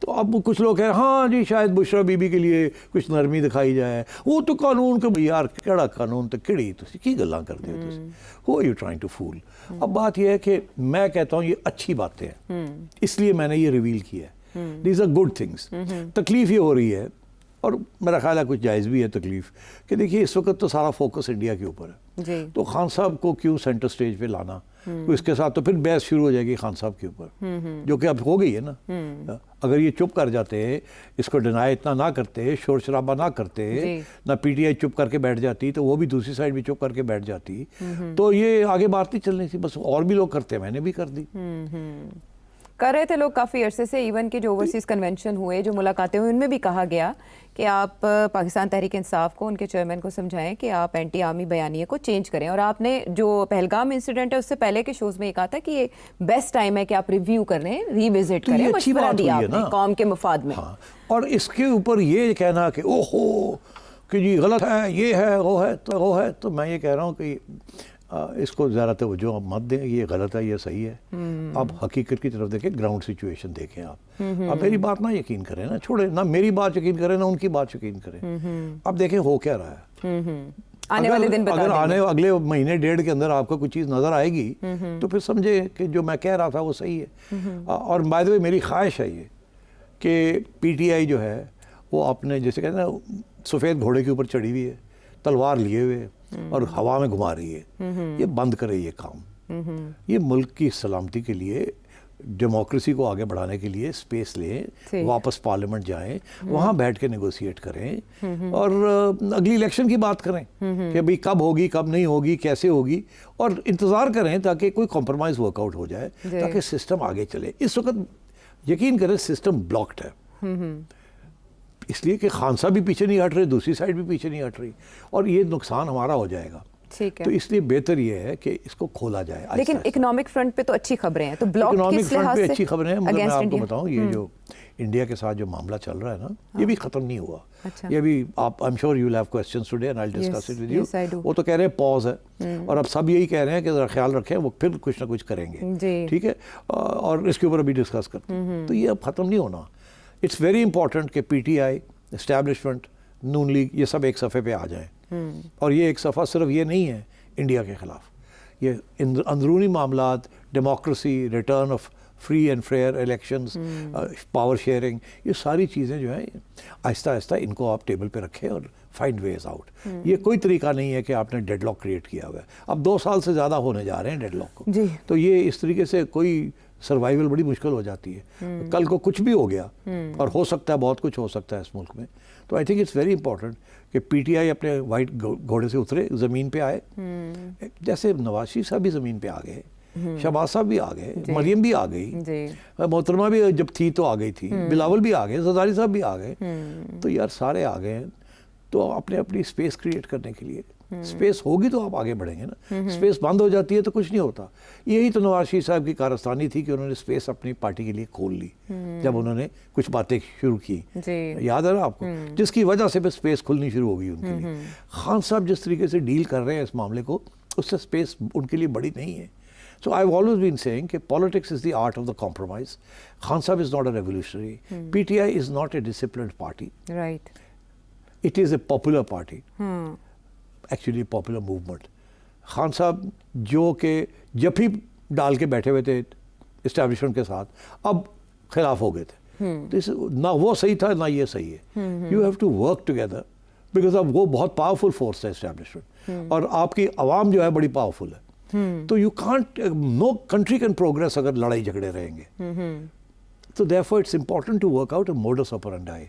तो अब कुछ लोग कह रहे हैं हाँ जी शायद बुशरा बीबी के लिए कुछ नरमी दिखाई जाए, वो तो कानून के यार केड़ा कानून तो केड़ी तुसी की गल्लां करते हो तुसी, who are you trying to fool. अब बात यह है कि मैं कहता हूँ ये अच्छी बातें हैं, इसलिए मैंने ये रिवील किया है, दीज आर गुड थिंग्स। तकलीफ ये हो रही है और मेरा ख्याल है कुछ जायज़ भी है तकलीफ कि देखिए इस वक्त तो सारा फोकस इंडिया के ऊपर है, तो खान साहब को क्यों सेंटर स्टेज पे लाना, तो इसके साथ तो फिर बहस शुरू हो जाएगी खान साहब के ऊपर, जो कि अब हो गई है ना। अगर ये चुप कर जाते, इसको डिनाई इतना ना करते, शोर शराबा ना करते, ना पीटीआई चुप करके बैठ जाती, तो वो भी दूसरी साइड भी चुप करके बैठ जाती, तो ये आगे बात नहीं चलनी थी। बस और भी लोग करते, मैंने भी कर दी, कर रहे थे लोग काफ़ी अरसे से। इवन के जो ओवरसीज़ कन्वेंशन हुए, जो मुलाकातें हुई, उनमें भी कहा गया कि आप पाकिस्तान तहरीक इंसाफ को, उनके चेयरमैन को समझाएं कि आप एंटी आर्मी बयानिए को चेंज करें। और आपने जो पहलगाम इंसिडेंट है उससे पहले के शोज़ में ये कहा था कि ये बेस्ट टाइम है कि आप रिव्यू करें, रीविजिट तो करें, मशवरा दिया आपने कौम के मफाद में। हाँ, और इसके ऊपर ये कहना कि ओहो कि जी गलत है, ये है, वो है, तो मैं ये कह रहा हूँ कि इसको ज़्यादा तवज्जो आप मत दें, ये गलत है, ये सही है। आप हकीकत की तरफ देखें, ग्राउंड सिचुएशन देखें। आप मेरी बात ना यकीन करें ना, छोड़े ना मेरी बात यकीन करें ना उनकी बात यकीन करें। अब देखें हो क्या रहा है, आने वाले दिन अगर आने अगले महीने डेढ़ के अंदर आपको कुछ चीज़ नज़र आएगी तो फिर समझे कि जो मैं कह रहा था वो सही है। और बाय द वे मेरी ख्वाहिश है ये कि पीटीआई जो है वो अपने जैसे कहते हैं ना सफ़ेद घोड़े के ऊपर चढ़ी हुई है, तलवार लिए हुए और हवा में घुमा रही है, ये बंद करे ये काम। ये मुल्क की सलामती के लिए, डेमोक्रेसी को आगे बढ़ाने के लिए स्पेस लें, वापस पार्लियामेंट जाएं, वहाँ बैठ के नेगोशिएट करें और अगली इलेक्शन की बात करें कि भाई कब होगी, कब नहीं होगी, कैसे होगी, और इंतज़ार करें ताकि कोई कॉम्प्रोमाइज़ वर्कआउट हो जाए ताकि सिस्टम आगे चले। इस वक्त यकीन करें सिस्टम ब्लॉक्ड है, इसलिए कि खान साहब भी पीछे नहीं हट रहे, दूसरी साइड भी पीछे नहीं हट रही, और ये नुकसान हमारा हो जाएगा। ठीक है, तो इसलिए बेहतर ये है कि इसको खोला जाए। लेकिन इकोनॉमिक फ्रंट पे तो अच्छी खबरें हैं, तो ब्लॉक इकोनॉमिक किस फ्रंट लिहाज पे से अच्छी खबरें हैं, मगर मैं आपको इंडिया? बताऊं ये जो इंडिया के साथ जो मामला चल रहा है ना, ये भी खत्म नहीं हुआ। अच्छा। ये भी आप I am sure you will have questions today and I will discuss it with you. yes, I do. वो तो कह रहे हैं पॉज है, और अब सब यही कह रहे हैं कि जरा ख्याल रखें, वो फिर कुछ ना कुछ करेंगे, ठीक है, और इसके ऊपर अभी डिस्कस करते हैं। तो ये अब खत्म नहीं होना। इट्स वेरी इंपॉर्टेंट कि पीटीआई, एस्टैब्लिशमेंट, नून लीग, ये सब एक सफ़े पे आ जाएं। और ये एक सफ़ा सिर्फ ये नहीं है इंडिया के ख़िलाफ़, ये अंदरूनी मामलात, democracy, return of free and fair elections, power sharing, ये सारी चीज़ें जो हैं आहिस्ता आहिस्ता इनको आप टेबल पे रखें और फाइंड वेज आउट। ये कोई तरीका नहीं है कि आपने डेडलॉक क्रिएट किया हुआ है। अब 2 साल से ज़्यादा होने जा रहे हैं डेडलॉक को, तो ये इस तरीके से कोई सर्वाइवल बड़ी मुश्किल हो जाती है। कल को कुछ भी हो गया, और हो सकता है बहुत कुछ हो सकता है इस मुल्क में, तो आई थिंक इट्स वेरी इंपॉर्टेंट कि पीटीआई अपने वाइट घोड़े से उतरे, ज़मीन पे आए। जैसे नवाज शरीफ साहब भी ज़मीन पे आ गए, शहबाज साहब भी आ गए, मरियम भी आ गई, मोहतरमा भी जब थी तो आ गई थी, बिलावल भी आ गए, ज़रदारी साहब भी आ गए, तो यार सारे आ गए। तो अपने अपनी स्पेस क्रिएट करने के लिए स्पेस होगी तो आप आगे बढ़ेंगे ना। स्पेस बंद हो जाती है तो कुछ नहीं होता। यही तो नवाज शरीफ साहब की कारस्तानी थी कि उन्होंने स्पेस अपनी पार्टी के लिए खोल ली जब उन्होंने कुछ बातें शुरू की, याद है ना आपको, जिसकी वजह से फिर स्पेस खुलनी शुरू हो गई उनके लिए। खान साहब जिस तरीके से डील कर रहे हैं इस मामले को, उससे स्पेस उनके लिए बड़ी नहीं है। So I've always been saying that politics is the art of the compromise. Khan Sahib is not a revolutionary. PTI is not a disciplined party. Right. It is a popular party. Actually a popular movement. Khan Sahib जो के जब ही डाल के बैठे हुए थे establishment के साथ, अब खिलाफ हो गए थे। तो ना वो सही था ना ये सही है। You have to work together because अब वो बहुत पावरफुल फोर्स है इस्टेब्लिशमेंट, और आपकी आवाम जो है बड़ी पावरफुल है। तो you can't, no country can progress अगर लड़ाई झगड़े रहेंगे। तो therefore it's important to work out a modus operandi,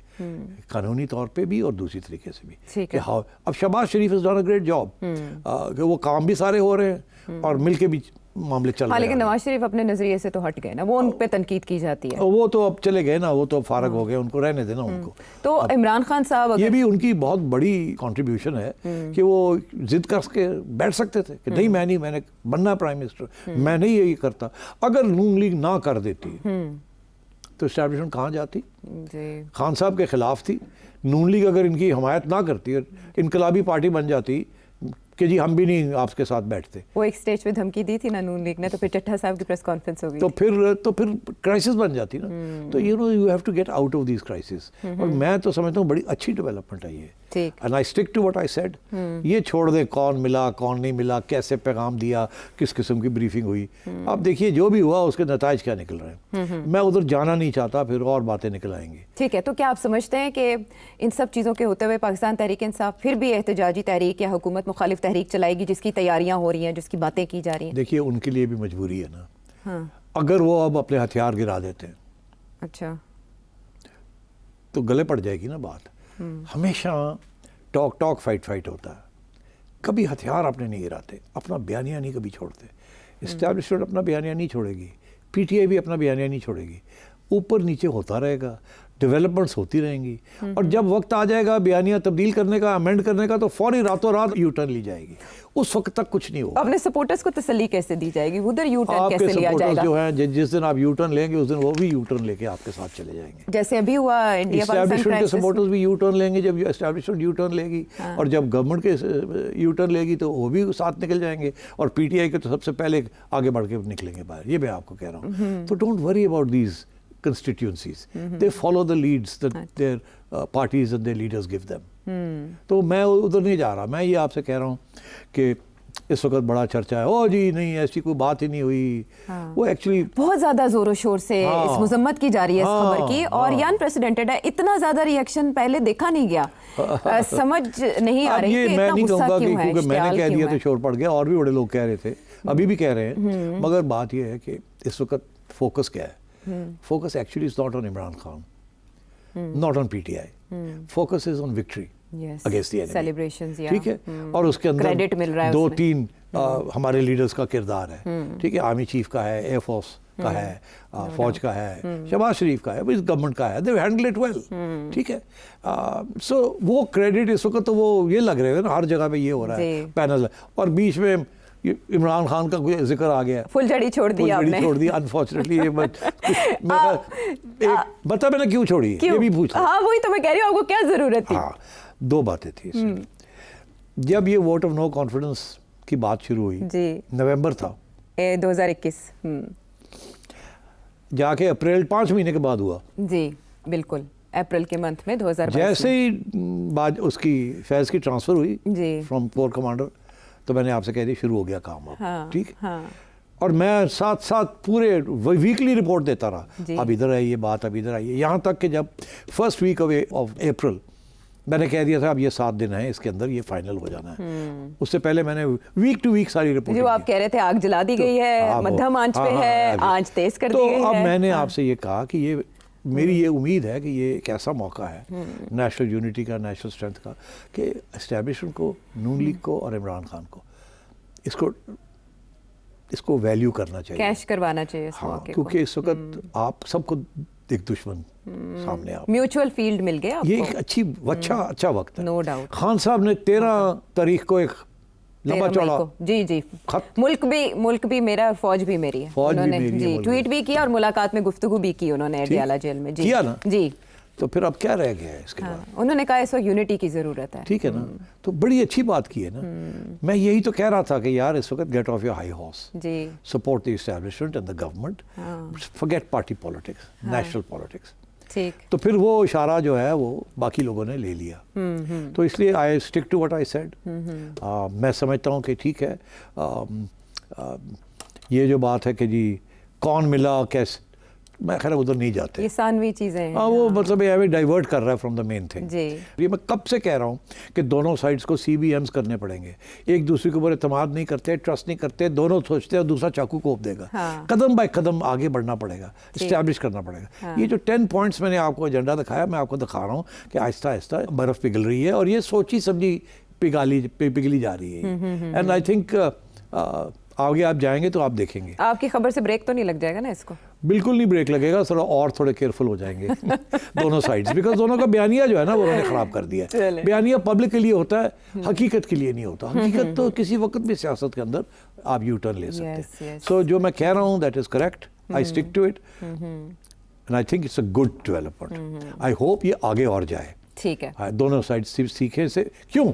कानूनी तौर पे भी और दूसरी तरीके से भी कि हाँ। अब Shehbaz Sharif is done a great job कि वो काम भी सारे हो रहे हैं और मिल के भी मामले चल रहे हैं। लेकिन नवाज शरीफ अपने नजरिए से तो हट गए ना, वो उन पे तनकीद की जाती है। वो तो अब चले गए ना, वो तो फारग हो गए, उनको रहने देना उनको। तो इमरान खान साहब, ये भी उनकी बहुत बड़ी कंट्रीब्यूशन है कि वो जिद करके बैठ सकते थे कि नहीं मैंने बनना प्राइम मिनिस्टर, मैं नहीं यही करता। अगर नून लीग ना कर देती तो इस्टेब्लिशमेंट कहाँ जाती? खान साहब के खिलाफ थी। नून लीग अगर इनकी हमायत ना करती और इनकलाबी पार्टी बन जाती, कि जी हम भी नहीं आपके साथ बैठते। वो एक स्टेज पे धमकी दी थी ना नून लीग ने, तो फिर चट्टा साहब की प्रेस कॉन्फ्रेंस हो गई तो फिर क्राइसिस बन जाती ना। तो you have to get out of this crisis. और मैं तो समझता हूँ बड़ी अच्छी डेवलपमेंट है ये। ठीक। And I stick to what I said. ये छोड़ दे कौन मिला कौन नहीं मिला, कैसे पैगाम दिया, किस किस्म की ब्रीफिंग हुई। अब देखिए जो भी हुआ उसके नताइज क्या निकल रहे हैं। मैं उधर जाना नहीं चाहता, फिर और बातें निकल आएंगी। ठीक है, तो क्या आप समझते हैं कि इन सब चीज़ों के होते हुए पाकिस्तान तहरीक इंसाफ फिर भी एहतजाजी तहरीक या हुकूमत मुखालिफ तहरीक चलाएगी, जिसकी तैयारियां हो रही हैं, जिसकी बातें की जा रही हैं? देखिए उनके लिए भी मजबूरी है ना। हाँ। अगर वो अब अपने हथियार गिरा देते हैं अच्छा, तो गले पड़ जाएगी ना बात। हमेशा टॉक फाइट होता है, कभी हथियार अपने नहीं गिराते, अपना बयानिया नहीं कभी छोड़ते। इस्टेब्लिशमेंट अपना बयानिया नहीं छोड़ेगी, पीटीआई भी अपना बयानिया नहीं छोड़ेगी। ऊपर नीचे होता रहेगा, डेवलपमेंट्स होती रहेंगी, और जब वक्त आ जाएगा बयानिया तब्दील करने का, अमेंड करने का, तो फौरी रातों रात यू टर्न ली जाएगी। उस वक्त तक कुछ नहीं होगा। अपने सपोर्टर्स को तसल्ली कैसे दी जाएगी? उधर यू टर्न आपके कैसे लिया सपोर्टर्स जाएगा? जो हैं, जिस दिन आप यू टर्न लेंगे उस दिन वो भी यू टर्न लेके आपके साथ चले जाएंगे। जैसे अभी हुआ इंडिया पाकिस्तान एस्टैब्लिशमेंट के क्राइसिस। सपोर्टर्स भी यू टर्न लेंगे जब एस्टैब्लिशमेंट यू टर्न लेगी, और जब गवर्नमेंट के यू टर्न लेगी तो वो भी साथ निकल जाएंगे, और पीटीआई के तो सबसे पहले आगे बढ़ के निकलेंगे बाहर। ये मैं आपको कह रहा हूँ। तो don't worry about these constituencies. They follow the leads that their parties and their leaders give them. तो मैं उधर नहीं जा रहा। मैं ये आपसे कह रहा हूँ कि इस वक्त बड़ा चर्चा है, ओ जी नहीं ऐसी कोई बात ही नहीं हुई। वो एक्चुअली बहुत ज्यादा जोरों शोर से इस मजम्मत की जा रही है इस खबर की, और ये अनप्रेसिडेंटेड है। इतना ज्यादा रिएक्शन पहले देखा नहीं गया। समझ नहीं आ रही कि मैं नहीं कहूँगा कि क्यों है, क्योंकि मैंने कह दिया क्यों तो शोर पड़ गया, और भी बड़े लोग कह रहे थे, अभी भी कह रहे हैं। मगर बात यह है कि इस वक्त फोकस क्या है? Focus actually is not on Imran Khan, not on PTI. Focus is on victory against the enemy. Celebrations, ठीक है, और उसके अंदर क्रेडिट मिल रहा है, दो तीन हमारे लीडर्स का किरदार है। ठीक है, आर्मी चीफ का है, एयरफोर्स का है, फौज का है, शहबाज शरीफ का है, इस गवर्नमेंट का है। They handle it well. ठीक है, सो वो क्रेडिट इस वक्त तो वो ये लग रहे हैं ना, हर जगह पे ये हो रहा है पैनल, और बीच में इमरान खान का कोई जिक्र आ गया, फुलझड़ी छोड़ दी आपने। छोड़ दी अनफॉर्चुनेटली। ये बता मैंने क्यों छोड़ी, ये भी पूछ। हाँ वही तो मैं कह रही हूँ, आपको क्या जरूरत थी? हाँ, दो बातें थी इसमें। जब ये वोट ऑफ नो कॉन्फिडेंस की बात शुरू हुई जी, नवंबर था 2021, जाके अप्रैल 5 महीने के बाद हुआ जी, बिल्कुल अप्रैल के मंथ में 2022 जैसे ही बात उसकी फैज की ट्रांसफर हुई जी फ्रॉम कोर कमांडर, तो मैंने आपसे कह दिया शुरू हो गया काम अब। हाँ, ठीक। हाँ। और मैं साथ साथ पूरे वीकली रिपोर्ट देता रहा, अब इधर आई ये बात, अब इधर आई, यहाँ तक कि जब फर्स्ट वीक ऑफ अप्रैल मैंने कह दिया था अब ये 7 दिन है, इसके अंदर ये फाइनल हो जाना है। उससे पहले मैंने वीक टू वीक सारी रिपोर्ट, जो आप कह रहे थे आग जला दी गई है, मध्यम आंच पे है, आंच तेज कर दी गई है। तो अब मैंने आपसे ये कहा कि ये मेरी ये उम्मीद है कि ये एक ऐसा मौका है नेशनल यूनिटी का, नेशनल स्ट्रेंथ का, कि एस्टैब्लिशमेंट को, नून लीग को और इमरान खान को इसको वैल्यू करना चाहिए, कैश करवाना चाहिए इस मौके को। क्योंकि इस वक्त आप सबको एक दुश्मन सामने आप म्यूचुअल फील्ड मिल गया आपको। ये एक अच्छा वक्त है। No doubt. खान साहब ने 13 तारीख को एक लंबा चौड़ा जी मुल्क भी मेरा और फौज भी मेरी है, उन्होंने जी ट्वीट भी किया और मुलाकात में गुफ्तगू भी की उन्होंने अडयाला जेल में जी किया ना जी। तो फिर अब क्या रह गया है इसके बाद? उन्होंने कहा इस वक्त यूनिटी की जरूरत है। ठीक है ना, तो बड़ी अच्छी बात की है ना। मैं यही तो कह रहा था कि यार इस वक्त get off your high horse ji, support the establishment and the government, forget party politics, national politics. ठीक। तो फिर वो इशारा जो है वो बाकी लोगों ने ले लिया। तो इसलिए I stick to what I said. मैं समझता हूँ कि ठीक है, ये जो बात है कि जी कौन मिला कैसे, मैं खैर उधर नहीं जाते, ये सानवी चीजें हैं। वो मतलब ये डाइवर्ट कर रहा है फ्रॉम द मेन थिंग जी। ये मैं कब से कह रहा हूँ कि दोनों साइड्स को CBMs करने पड़ेंगे, एक दूसरे के ऊपर एतमाद नहीं करते, ट्रस्ट नहीं करते, दोनों सोचते हैं दूसरा चाकू कोप देगा। हाँ। कदम बाय कदम आगे बढ़ना पड़ेगा, इस्टेब्लिश करना पड़ेगा। हाँ। ये जो 10 पॉइंट्स मैंने आपको एजेंडा दिखाया, मैं आपको दिखा रहा हूँ कि आहिस्ता आहिस्ता बर्फ पिघल रही है और ये सोची समझी पिघली जा रही है। एंड आई थिंक आगे आप जाएंगे तो आप देखेंगे। आपकी खबर से ब्रेक तो नहीं लग जाएगा ना इसको? बिल्कुल नहीं ब्रेक लगेगा, थोड़े केयरफुल हो जाएंगे दोनों साइड्स, बिकॉज दोनों का बयानिया जो है ना वो उन्होंने खराब कर दिया है। बयानिया पब्लिक के लिए होता है, हकीकत के लिए नहीं होता। हकीकत तो किसी वक्त भी सियासत के अंदर आप यू टर्न ले सकते हैं। सो जो मैं कह रहा हूँ that is correct, I stick to it and I think it's a good development. I hope ये आगे और जाए। ठीक है, दोनों साइड सीखे से, क्यों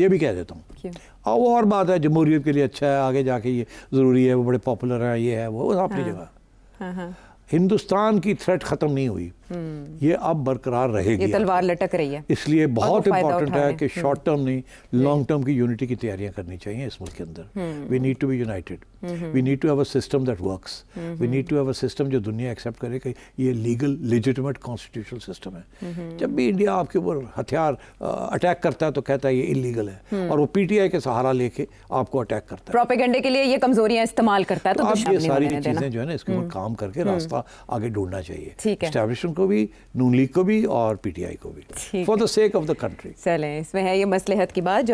ये भी कह देता हूँ। क्यों? वो और बात है, जमहूरियत के लिए अच्छा है, आगे जाके ये ज़रूरी है, वो बड़े पॉपुलर हैं, ये है वो अपनी जगह। हाँ हाँ, हिंदुस्तान की थ्रेट ख़त्म नहीं हुई, ये अब बरकरार रहेगी, ये तलवार लटक रही है। इसलिए बहुत फायदा इंपॉर्टेंट उठा है रहे कि शॉर्ट टर्म नहीं, लॉन्ग टर्म की यूनिटी की तैयारियां करनी चाहिए इस मुल्क के अंदर। We need to be united, we need to have a system that works, we need to have a system जो दुनिया एक्सेप्ट करे कि ये लीगल लेजिटिमेट कॉन्स्टिट्यूशनल सिस्टम है। जब भी इंडिया आपके ऊपर हथियार अटैक करता है तो कहता है ये इलीगल है, और वो पीटीआई के सहारा लेके आपको अटैक करता है, प्रोपेगेंडे के लिए ये कमजोरियां इस्तेमाल करता है। तो आप दुश्मन ये नहीं सारी होने देना। चीज़ें जो है ना, इसके ऊपर काम करके रास्ता आगे ढूंढना चाहिए, ठीक है। एस्टैब्लिशमेंट को भी, नून लीग को भी और पीटीआई को भी, ठीक for the sake of the country. चलें, इसमें है ये मसलहत की बात जो